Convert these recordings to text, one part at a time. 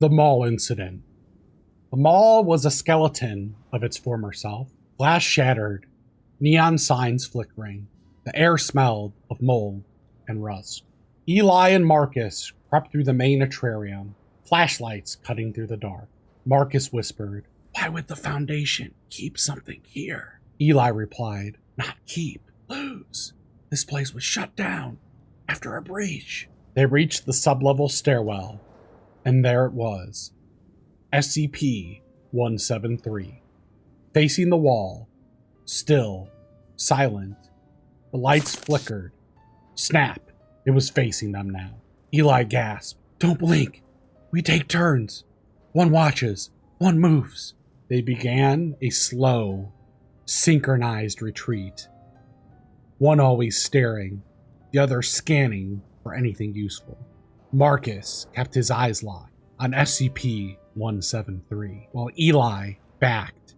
The Mall Incident. The mall was a skeleton of its former self. Glass shattered, neon signs flickering. The air smelled of mold and rust. Eli and Marcus crept through the main atrium, flashlights cutting through the dark. Marcus whispered, "Why would the Foundation keep something here?" Eli replied, "Not keep, lose. This place was shut down after a breach." They reached the sublevel stairwell, and there it was. SCP-173. Facing the wall, still, silent. The lights flickered. Snap! It was facing them now. Eli gasped, "Don't blink. We take turns. One watches, one moves." They began a slow, synchronized retreat. One always staring, the other scanning for anything useful. Marcus kept his eyes locked on SCP-173, while Eli backed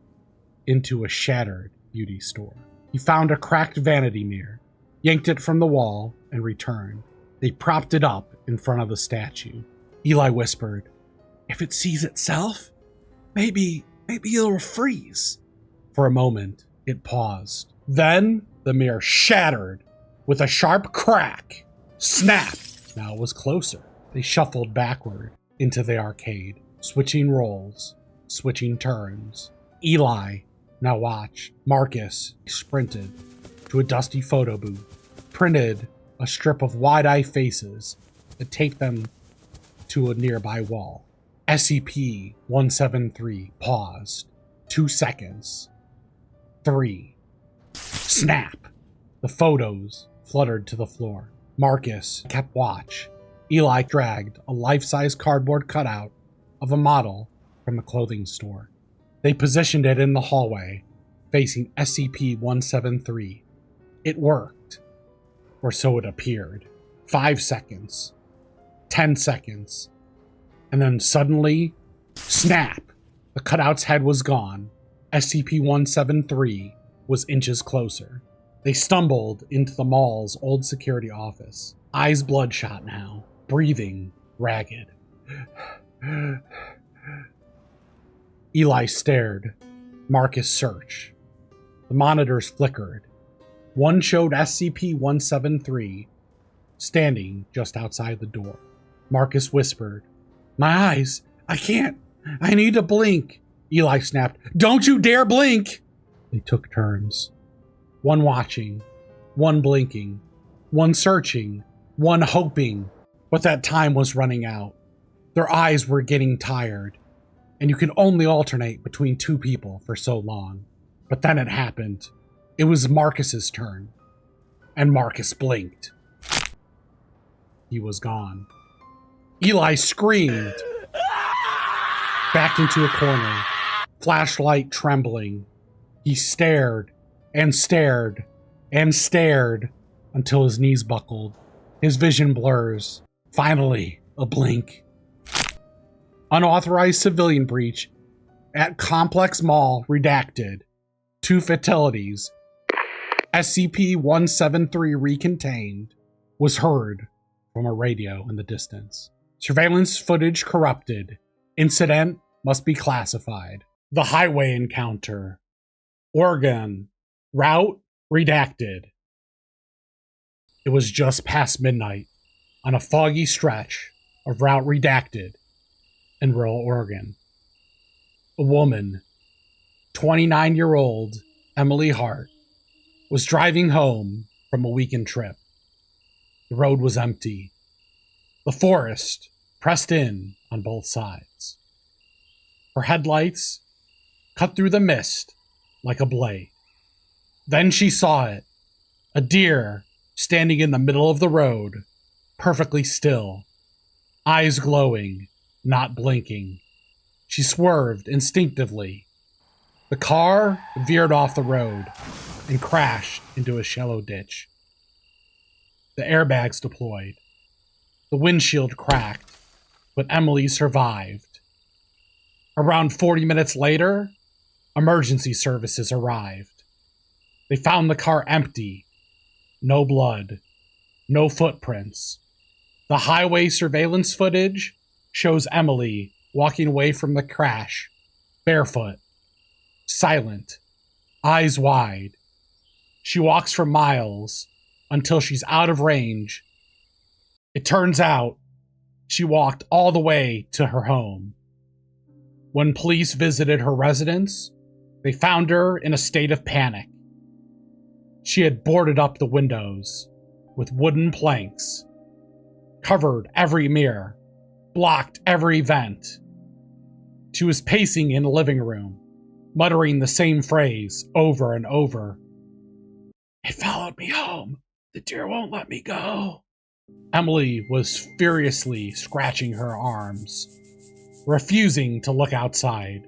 into a shattered beauty store. He found a cracked vanity mirror, yanked it from the wall, and returned. They propped it up in front of the statue. Eli whispered, "If it sees itself, maybe it'll freeze." For a moment, it paused. Then the mirror shattered with a sharp crack. Snap! Now it was closer. They shuffled backward into the arcade, switching roles, switching turns. Eli now watched. Marcus sprinted to a dusty photo booth, printed a strip of wide-eyed faces that taped them to a nearby wall. SCP-173 paused. 2 seconds. 3. Snap! The photos fluttered to the floor. Marcus kept watch. Eli dragged a life-size cardboard cutout of a model from a clothing store. They positioned it in the hallway, facing SCP-173. It worked. Or so it appeared. 5 seconds. 10 seconds. And then suddenly, snap! The cutout's head was gone. SCP-173 was inches closer. They stumbled into the mall's old security office. Eyes bloodshot now, breathing ragged. Eli stared. Marcus searched. The monitors flickered. One showed SCP-173 standing just outside the door. Marcus whispered, "My eyes! I can't! I need to blink!" Eli snapped, "Don't you dare blink!" They took turns. One watching, one blinking, one searching, one hoping. But that time was running out. Their eyes were getting tired, and you could only alternate between two people for so long. But then it happened. It was Marcus's turn, and Marcus blinked. He was gone. Eli screamed, backed into a corner, flashlight trembling. He stared and stared and stared until his knees buckled. His vision blurs. Finally, a blink. Unauthorized civilian breach at Complex Mall redacted. 2 fatalities. SCP-173 recontained was heard from a radio in the distance. Surveillance footage corrupted. Incident must be classified. The highway encounter. Oregon. Route redacted. It was just past midnight on a foggy stretch of route redacted in rural Oregon. A woman, 29-year-old Emily Hart, was driving home from a weekend trip. The road was empty. The forest pressed in on both sides. Her headlights cut through the mist like a blade. Then she saw it, a deer standing in the middle of the road, perfectly still, eyes glowing, not blinking. She swerved instinctively. The car veered off the road and crashed into a shallow ditch. The airbags deployed. The windshield cracked, but Emily survived. Around 40 minutes later, emergency services arrived. They found the car empty. No blood. No footprints. The highway surveillance footage shows Emily walking away from the crash, barefoot, silent, eyes wide. She walks for miles until she's out of range. It turns out she walked all the way to her home. When police visited her residence, they found her in a state of panic. She had boarded up the windows with wooden planks, covered every mirror, blocked every vent. She was pacing in the living room, muttering the same phrase over and over. "It followed me home. The deer won't let me go." Emily was furiously scratching her arms, refusing to look outside,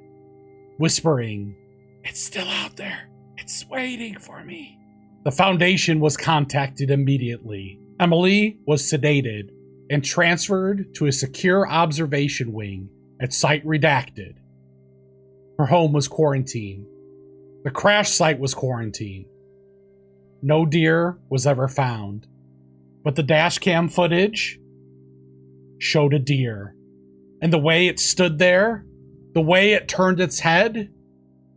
whispering, "It's still out there. It's waiting for me." The Foundation was contacted immediately. Emily was sedated and transferred to a secure observation wing at Site Redacted. Her home was quarantined. The crash site was quarantined. No deer was ever found, but the dashcam footage showed a deer. And the way it stood there, the way it turned its head,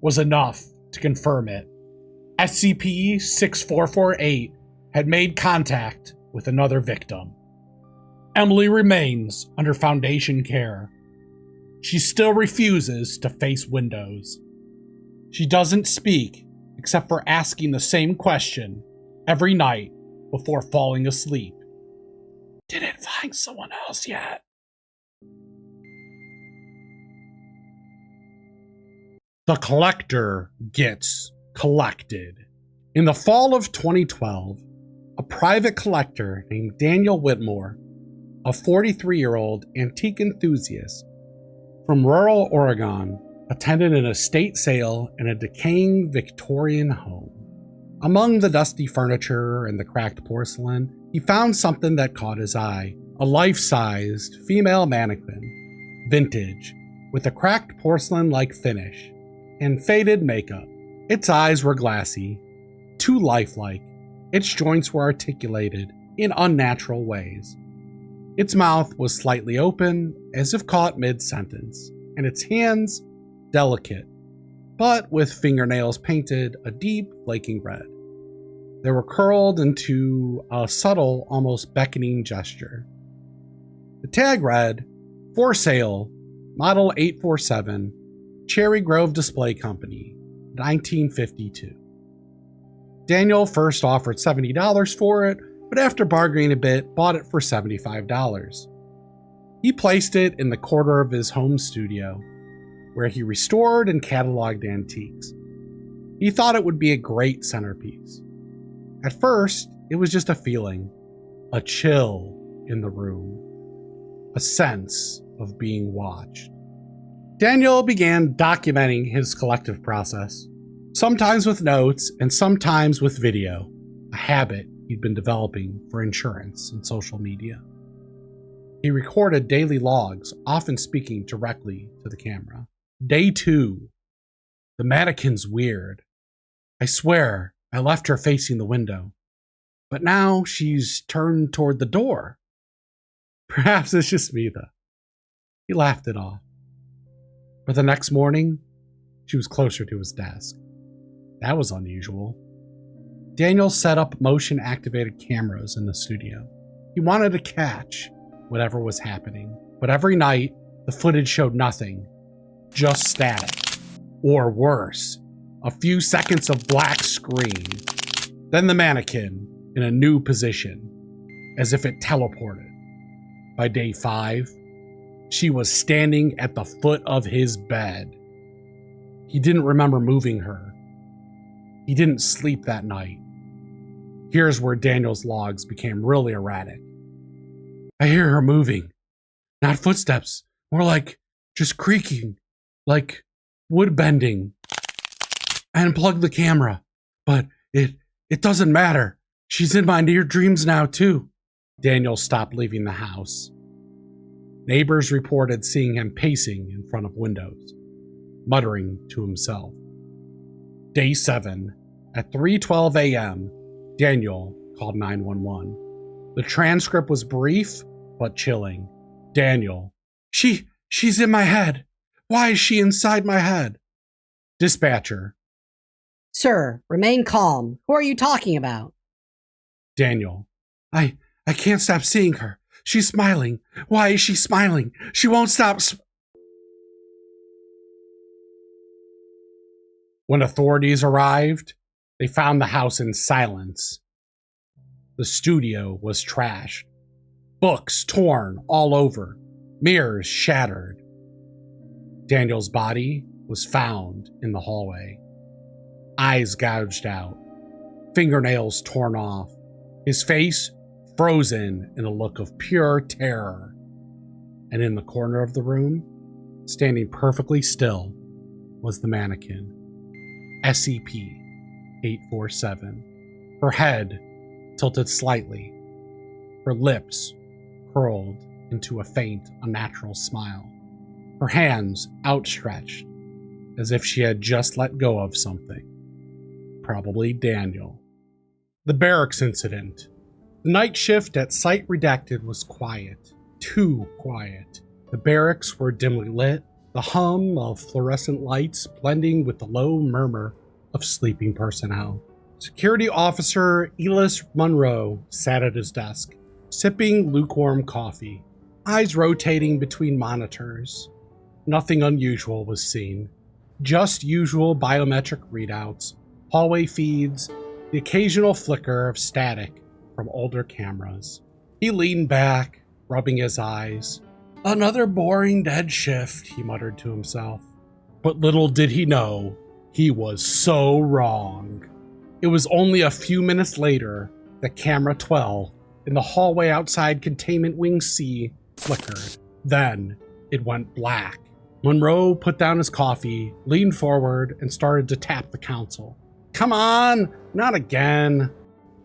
was enough to confirm it. SCP-6448 had made contact with another victim. Emily remains under Foundation care. She still refuses to face windows. She doesn't speak except for asking the same question every night before falling asleep. "Did it find someone else yet?" The collector gets collected. In the fall of 2012, a private collector named Daniel Whitmore, a 43-year-old antique enthusiast from rural Oregon, attended an estate sale in a decaying Victorian home. Among the dusty furniture and the cracked porcelain, he found something that caught his eye: a life-sized female mannequin, vintage, with a cracked porcelain-like finish and faded makeup. Its eyes were glassy, too lifelike. Its joints were articulated in unnatural ways. Its mouth was slightly open, as if caught mid-sentence, and its hands delicate, but with fingernails painted a deep, flaking red. They were curled into a subtle, almost beckoning gesture. The tag read, "For sale, Model 847, Cherry Grove Display Company, 1952. Daniel first offered $70 for it, but after bargaining a bit, bought it for $75. He placed it in the corner of his home studio, where he restored and cataloged antiques. He thought it would be a great centerpiece. At first, it was just a feeling, a chill in the room, a sense of being watched. Daniel began documenting his collective process, sometimes with notes and sometimes with video, a habit he'd been developing for insurance and social media. He recorded daily logs, often speaking directly to the camera. Day 2. The mannequin's weird. I swear I left her facing the window, but now she's turned toward the door. Perhaps it's just me, though. He laughed it off. But the next morning, she was closer to his desk. That was unusual. Daniel set up motion-activated cameras in the studio. He wanted to catch whatever was happening, but every night, the footage showed nothing, just static. Or worse, a few seconds of black screen. Then the mannequin in a new position, as if it teleported. By day 5, she was standing at the foot of his bed. He didn't remember moving her. He didn't sleep that night. Here's where Daniel's logs became really erratic. I hear her moving. Not footsteps, more like just creaking, like wood bending. I unplugged the camera, but it doesn't matter. She's in my near dreams now, too. Daniel stopped leaving the house. Neighbors reported seeing him pacing in front of windows, muttering to himself. Day 7, at 3:12 a.m., Daniel called 911. The transcript was brief but chilling. Daniel, she She's in my head. Why is she inside my head? Dispatcher. Sir, remain calm. Who are you talking about? Daniel. I can't stop seeing her. She's smiling. Why is she smiling? She won't stop. When authorities arrived, they found the house in silence. The studio was trashed. Books torn all over. Mirrors shattered. Daniel's body was found in the hallway. Eyes gouged out. Fingernails torn off. His face frozen in a look of pure terror. And in the corner of the room, standing perfectly still, was the mannequin. SCP-847. Her head tilted slightly. Her lips curled into a faint, unnatural smile. Her hands outstretched, as if she had just let go of something. Probably Daniel. The Barracks Incident. The night shift at Site Redacted was quiet. Too quiet. The barracks were dimly lit, the hum of fluorescent lights blending with the low murmur of sleeping personnel. Security Officer Elis Monroe sat at his desk, sipping lukewarm coffee, eyes rotating between monitors. Nothing unusual was seen. Just usual biometric readouts, hallway feeds, the occasional flicker of static from older cameras. He leaned back, rubbing his eyes. Another boring dead shift, he muttered to himself. But little did he know, he was so wrong. It was only a few minutes later that camera 12 in the hallway outside Containment Wing C flickered. Then it went black. Monroe put down his coffee, leaned forward, and started to tap the console. Come on, not again.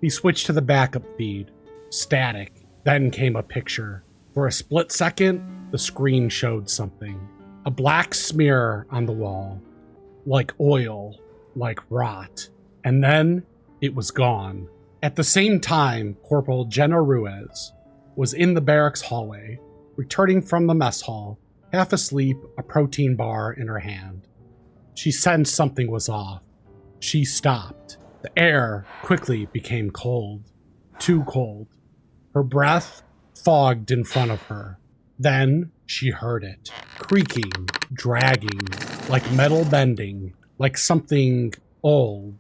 He switched to the backup feed. Static. Then came a picture. For a split second, the screen showed something. A black smear on the wall. Like oil. Like rot. And then it was gone. At the same time, Corporal Jenna Ruiz was in the barracks hallway, returning from the mess hall, half asleep, a protein bar in her hand. She sensed something was off. She stopped. The air quickly became cold. Too cold. Her breath fogged in front of her. Then she heard it. Creaking, dragging, like metal bending, like something old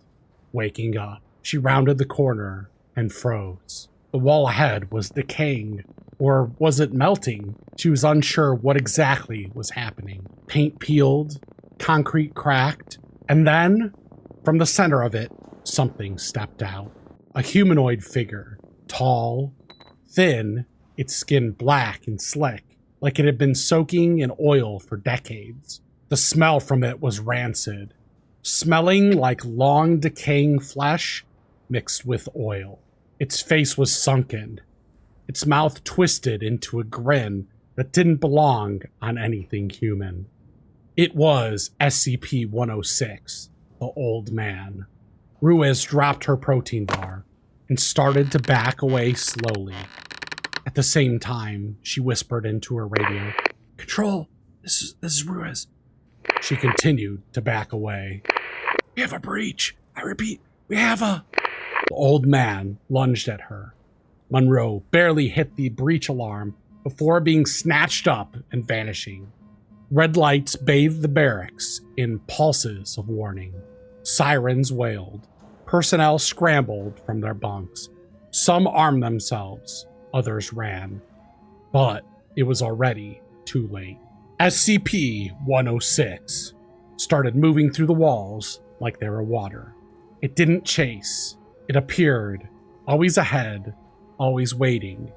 waking up. She rounded the corner and froze. The wall ahead was decaying, or was it melting? She was unsure what exactly was happening. Paint peeled, concrete cracked, and then, from the center of it, something stepped out. A humanoid figure, tall, thin, its skin black and slick, like it had been soaking in oil for decades. The smell from it was rancid, smelling like long decaying flesh mixed with oil. Its face was sunken, its mouth twisted into a grin that didn't belong on anything human. It was SCP-106, the old man. Ruiz dropped her protein bar and started to back away slowly. At the same time, she whispered into her radio, Control, this is Ruiz. She continued to back away. We have a breach. I repeat, we have a... The old man lunged at her. Monroe barely hit the breach alarm before being snatched up and vanishing. Red lights bathed the barracks in pulses of warning. Sirens wailed. Personnel scrambled from their bunks. Some armed themselves, others ran. But it was already too late. SCP-106 started moving through the walls like they were water. It didn't chase. It appeared, always ahead, always waiting.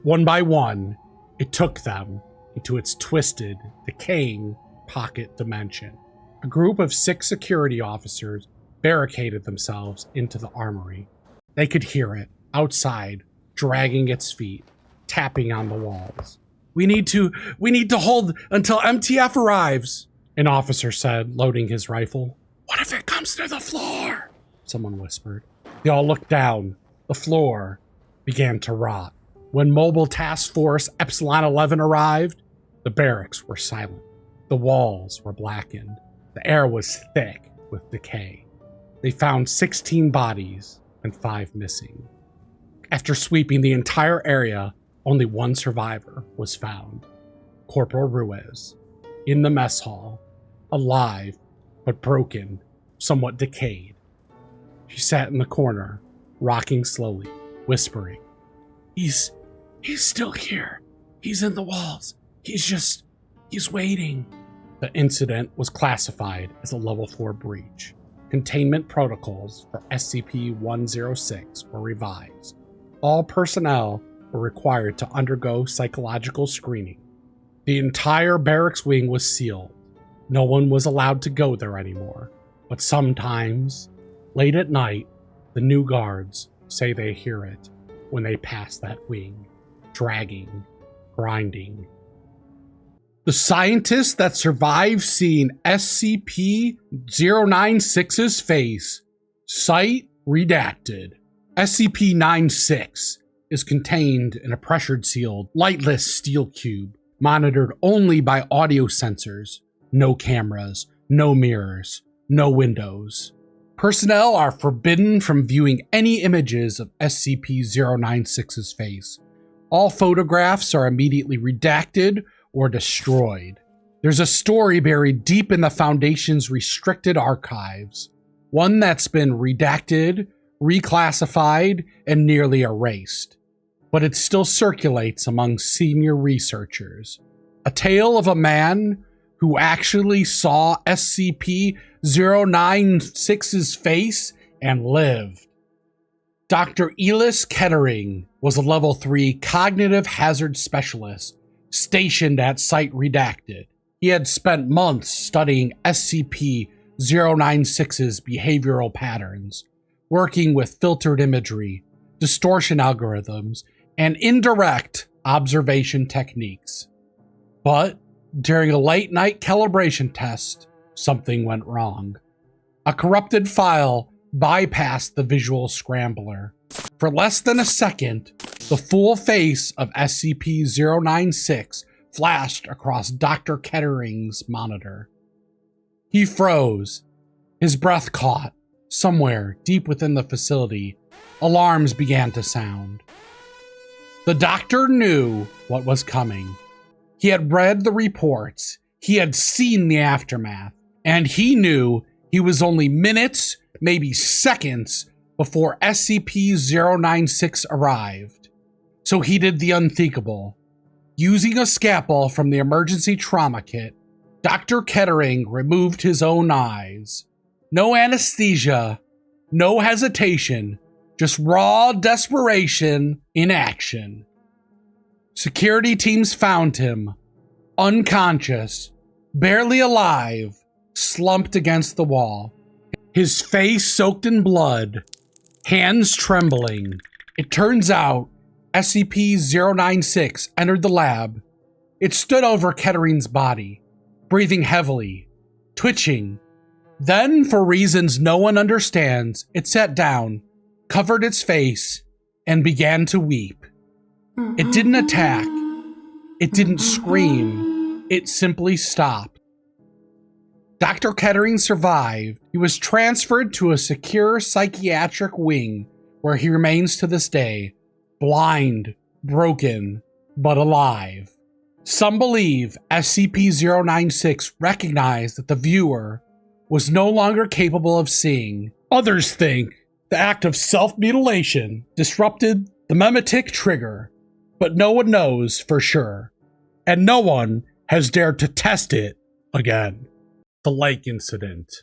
One by one, it took them into its twisted, decaying pocket dimension. A group of 6 security officers barricaded themselves into the armory. They could hear it, outside, dragging its feet, tapping on the walls. We need to hold until MTF arrives, an officer said, loading his rifle. What if it comes through the floor? Someone whispered. They all looked down. The floor began to rot. When Mobile Task Force Epsilon 11 arrived, The barracks were silent. The walls were blackened. The air was thick with decay. They found 16 bodies and 5 missing. After sweeping the entire area, only one survivor was found. Corporal Ruiz, in the mess hall, alive but broken, somewhat decayed. She sat in the corner, rocking slowly, whispering, He's still here. He's in the walls. He's waiting." The incident was classified as a level 4 breach. Containment protocols for SCP-106 were revised. All personnel were required to undergo psychological screening. The entire barracks wing was sealed. No one was allowed to go there anymore. But sometimes, late at night, the new guards say they hear it when they pass that wing, dragging, grinding. The scientists that survived seeing SCP-096's face, site redacted. SCP-96 is contained in a pressure-sealed, lightless steel cube, monitored only by audio sensors. No cameras, no mirrors, no windows. Personnel are forbidden from viewing any images of SCP-096's face. All photographs are immediately redacted or destroyed. There's a story buried deep in the Foundation's restricted archives, one that's been redacted, reclassified, and nearly erased. But it still circulates among senior researchers. A tale of a man who actually saw SCP-096's face and lived. Dr. Elis Kettering was a level 3 cognitive hazard specialist stationed at Site Redacted. He had spent months studying SCP-096's behavioral patterns, working with filtered imagery, distortion algorithms, and indirect observation techniques. But during a late-night calibration test, something went wrong. A corrupted file bypassed the visual scrambler. For less than a second, the full face of SCP-096 flashed across Dr. Kettering's monitor. He froze. His breath caught. Somewhere deep within the facility, alarms began to sound. The doctor knew what was coming. He had read the reports, he had seen the aftermath, and he knew he was only minutes, maybe seconds, before SCP-096 arrived. So he did the unthinkable. Using a scalpel from the emergency trauma kit, Dr. Kettering removed his own eyes. No anesthesia, no hesitation, just raw desperation in action. Security teams found him, unconscious, barely alive, slumped against the wall. His face soaked in blood, hands trembling. It turns out SCP-096 entered the lab. It stood over Kettering's body, breathing heavily, twitching. Then, for reasons no one understands, it sat down, covered its face, and began to weep. It didn't attack. It didn't scream. It simply stopped. Dr. Kettering survived. He was transferred to a secure psychiatric wing where he remains to this day, blind, broken, but alive. Some believe SCP-096 recognized that the viewer was no longer capable of seeing. Others think the act of self-mutilation disrupted the memetic trigger, but no one knows for sure, and no one has dared to test it again. The Lake Incident.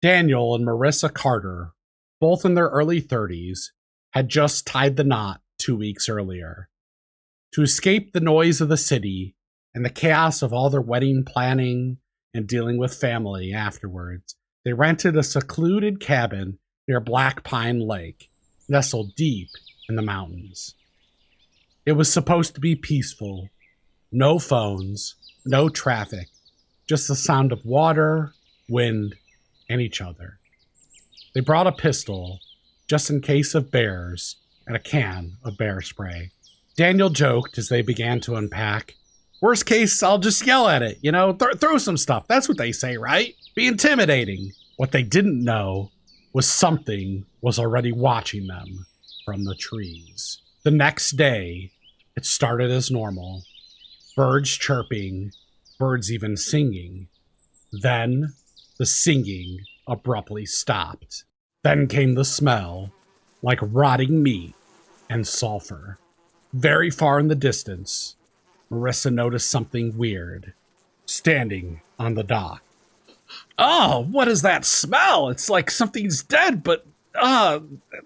Daniel and Marissa Carter, both in their early 30s, had just tied the knot 2 weeks earlier. To escape the noise of the city and the chaos of all their wedding planning and dealing with family afterwards, they rented a secluded cabin near Black Pine Lake, nestled deep in the mountains. It was supposed to be peaceful. No phones, no traffic, just the sound of water, wind, and each other. They brought a pistol, just in case of bears, and a can of bear spray. Daniel joked as they began to unpack, Worst case, I'll just yell at it, you know, throw some stuff. That's what they say, right? Be intimidating. What they didn't know was something was already watching them from the trees. The next day, it started as normal. Birds chirping, birds even singing. Then, the singing abruptly stopped. Then came the smell, like rotting meat and sulfur. Very far in the distance, Marissa noticed something weird, standing on the dock. Oh, what is that smell? It's like something's dead, but I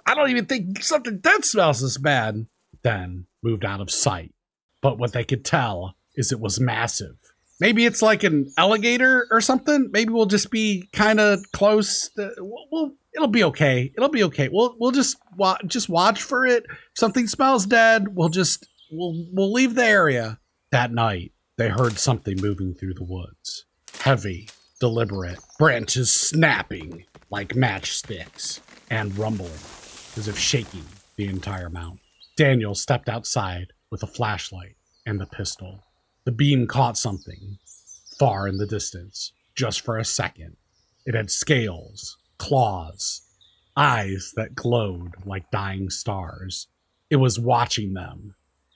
don't even think something dead smells this bad. Then moved out of sight. But what they could tell is it was massive. Maybe it's like an alligator or something. Maybe we'll just be kind of close. It'll be okay. It'll be okay. We'll just watch for it. If something smells dead, we'll leave the area. That night, they heard something moving through the woods. Heavy, deliberate, branches snapping like matchsticks and rumbling as if shaking the entire mountain. Daniel stepped outside with a flashlight and the pistol. The beam caught something far in the distance, just for a second. It had scales, claws, eyes that glowed like dying stars. It was watching them,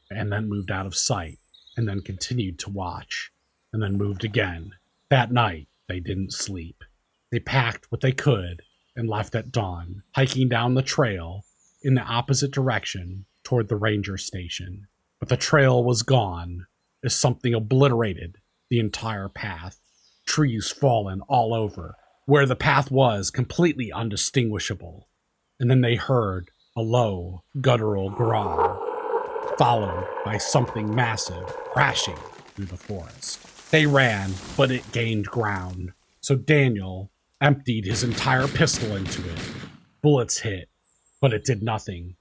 and then moved out of sight, and then continued to watch, and then moved again. That night, they didn't sleep. They packed what they could and left at dawn, hiking down the trail in the opposite direction toward the ranger station. But the trail was gone as something obliterated the entire path. Trees fallen all over, where the path was completely undistinguishable. And then they heard a low, guttural growl, followed by something massive crashing through the forest. They ran, but it gained ground. So Daniel emptied his entire pistol into it. Bullets hit, but it did nothing.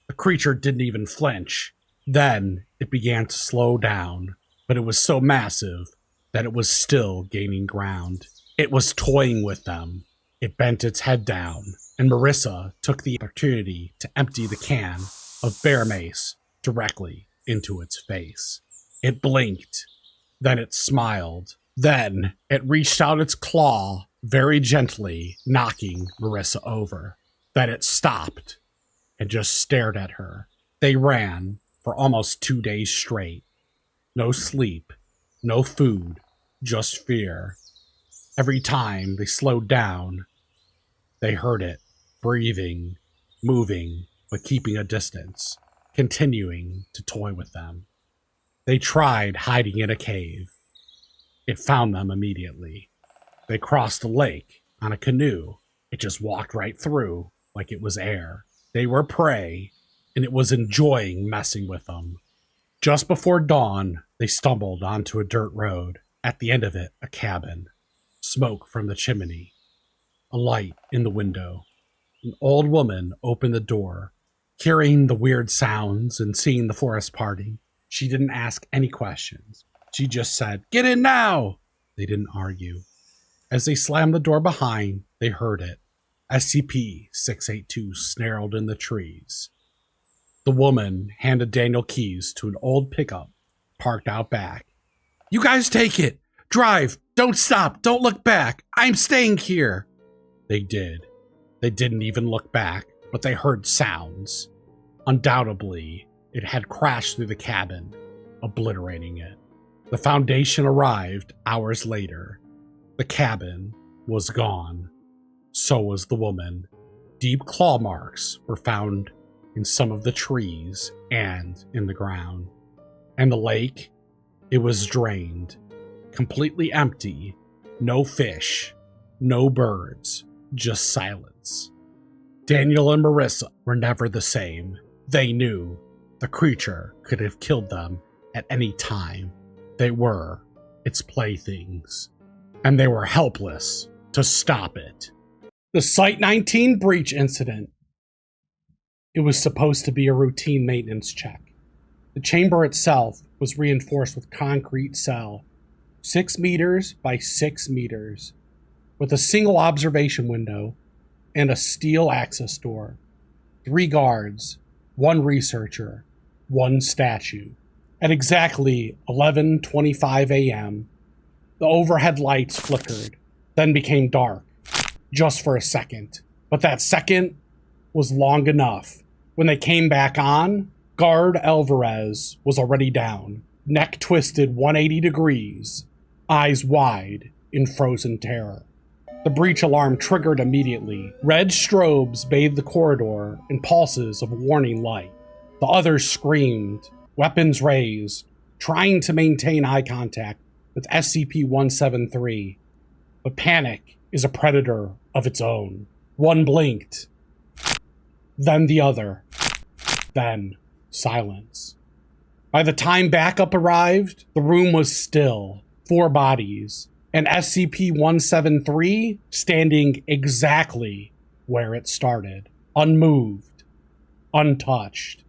The creature didn't even flinch. Then it began to slow down, but it was so massive that it was still gaining ground. It was toying with them. It bent its head down, and Marissa took the opportunity to empty the can of bear mace directly into its face. It blinked, then it smiled. Then it reached out its claw very gently, knocking Marissa over. Then it stopped and just stared at her. They ran for almost 2 days straight. No sleep, no food, just fear. Every time they slowed down, they heard it, breathing, moving, but keeping a distance, continuing to toy with them. They tried hiding in a cave. It found them immediately. They crossed a lake on a canoe. It just walked right through like it was air. They were prey, and it was enjoying messing with them. Just before dawn, they stumbled onto a dirt road. At the end of it, a cabin. Smoke from the chimney. A light in the window. An old woman opened the door. Hearing the weird sounds and seeing the forest party, she didn't ask any questions. She just said, "Get in now!" They didn't argue. As they slammed the door behind, they heard it. SCP-682 snarled in the trees. The woman handed Daniel keys to an old pickup parked out back. "You guys take it! Drive! Don't stop! Don't look back! I'm staying here!" They did. They didn't even look back, but they heard sounds. Undoubtedly, it had crashed through the cabin, obliterating it. The Foundation arrived hours later. The cabin was gone. So was the woman. Deep claw marks were found in some of the trees and in the ground. And the lake, it was drained, completely empty. No fish, no birds, just silence. Daniel and Marissa were never the same. They knew the creature could have killed them at any time. They were its playthings, and they were helpless to stop it. The Site-19 breach incident. It was supposed to be a routine maintenance check. The chamber itself was reinforced with concrete cell, 6 meters by 6 meters, with a single observation window and a steel access door. 3 guards, 1 researcher, 1 statue. At exactly 11:25 a.m., the overhead lights flickered, then became dark, just for a second. But that second was long enough. When they came back on, Guard Alvarez was already down, neck twisted 180 degrees, eyes wide in frozen terror. The breach alarm triggered immediately. Red strobes bathed the corridor in pulses of warning light. The others screamed, weapons raised, trying to maintain eye contact with SCP-173. But panic is a predator of its own. One blinked, then the other, then silence. By the time backup arrived, the room was still. 4 bodies, and SCP-173 standing exactly where it started. Unmoved, untouched,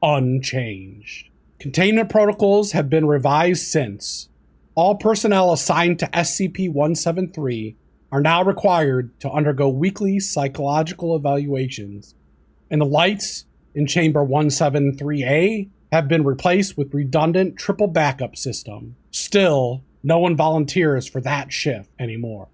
unchanged. Containment protocols have been revised since. All personnel assigned to SCP-173 are now required to undergo weekly psychological evaluations, and the lights in Chamber 173A have been replaced with redundant triple backup system. Still, no one volunteers for that shift anymore.